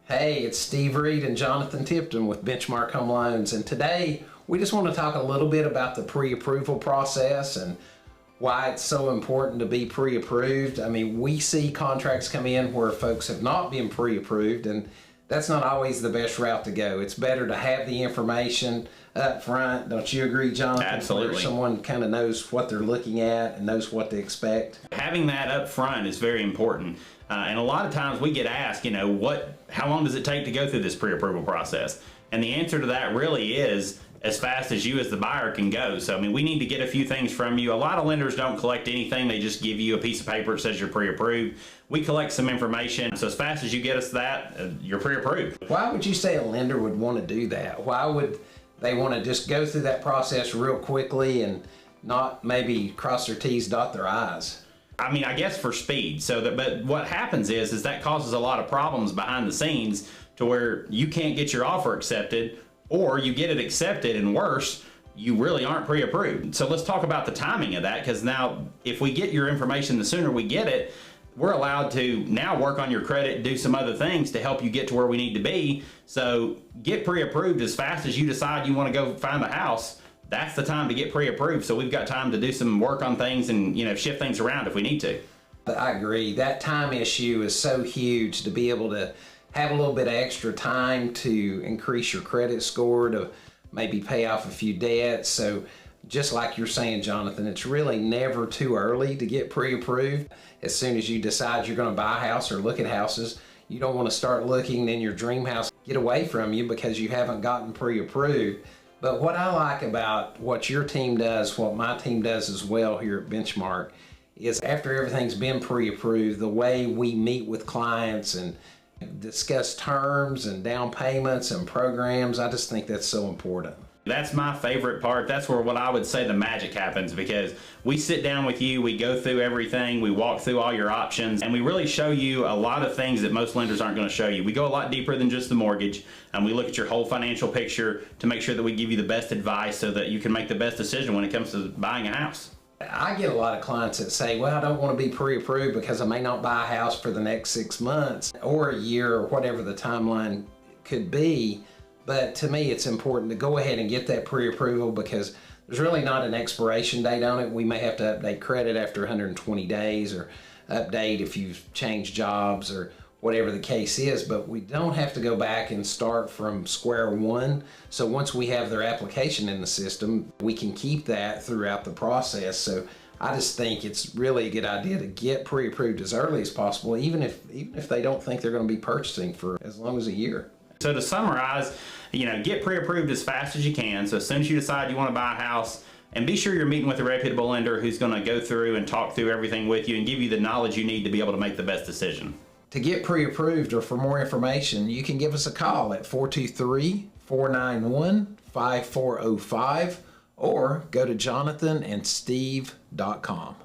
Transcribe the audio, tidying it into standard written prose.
Hey, it's Steve Reed and Jonathan Tipton with Benchmark Home Loans, and today we just want to talk a little bit about the pre-approval process and why it's so important to be pre-approved. I mean, we see contracts come in where folks have not been pre-approved, and that's not always the best route to go. It's better to have the information up front. Don't you agree, Jonathan? Absolutely. Where someone kind of knows what they're looking at and knows what to expect. Having that up front is very important. And a lot of times we get asked, how long does it take to go through this pre-approval process? And the answer to that really is as fast as you as the buyer can go. So, I mean, we need to get a few things from you. A lot of lenders don't collect anything. They just give you a piece of paper that says you're pre-approved. We collect some information. So as fast as you get us that, you're pre-approved. Why would you say a lender would want to do that? Why would they want to just go through that process real quickly and not maybe cross their T's, dot their I's? I mean, I guess for speed. But what happens is that causes a lot of problems behind the scenes to where you can't get your offer accepted, or you get it accepted, and worse, you really aren't pre-approved. So let's talk about the timing of that, because now if we get your information, the sooner we get it, we're allowed to now work on your credit, do some other things to help you get to where we need to be. So get pre-approved as fast as you decide you want to go find a house. That's the time to get pre-approved, so we've got time to do some work on things and shift things around if we need to. I agree. That time issue is so huge, to be able to have a little bit of extra time to increase your credit score, to maybe pay off a few debts. So just like you're saying, Jonathan, it's really never too early to get pre-approved. As soon as you decide you're going to buy a house or look at houses, you don't want to start looking and your dream house get away from you because you haven't gotten pre-approved. But what I like about what your team does, what my team does as well here at Benchmark, is after everything's been pre-approved, the way we meet with clients and discuss terms and down payments and programs, I just think that's so important. That's my favorite part. That's where what I would say the magic happens, because we sit down with you, we go through everything, we walk through all your options, and we really show you a lot of things that most lenders aren't going to show you. We go a lot deeper than just the mortgage, and we look at your whole financial picture to make sure that we give you the best advice so that you can make the best decision when it comes to buying a house. I get a lot of clients that say, well, I don't want to be pre-approved because I may not buy a house for the next 6 months or a year or whatever the timeline could be. But to me, it's important to go ahead and get that pre-approval, because there's really not an expiration date on it. We may have to update credit after 120 days or update if you've changed jobs or whatever the case is, but we don't have to go back and start from square one. So once we have their application in the system, we can keep that throughout the process. So I just think it's really a good idea to get pre-approved as early as possible, even if they don't think they're going to be purchasing for as long as a year. So to summarize, get pre-approved as fast as you can. So as soon as you decide you want to buy a house, and be sure you're meeting with a reputable lender who's going to go through and talk through everything with you and give you the knowledge you need to be able to make the best decision. To get pre-approved or for more information, you can give us a call at 423-491-5405 or go to jonathanandsteve.com.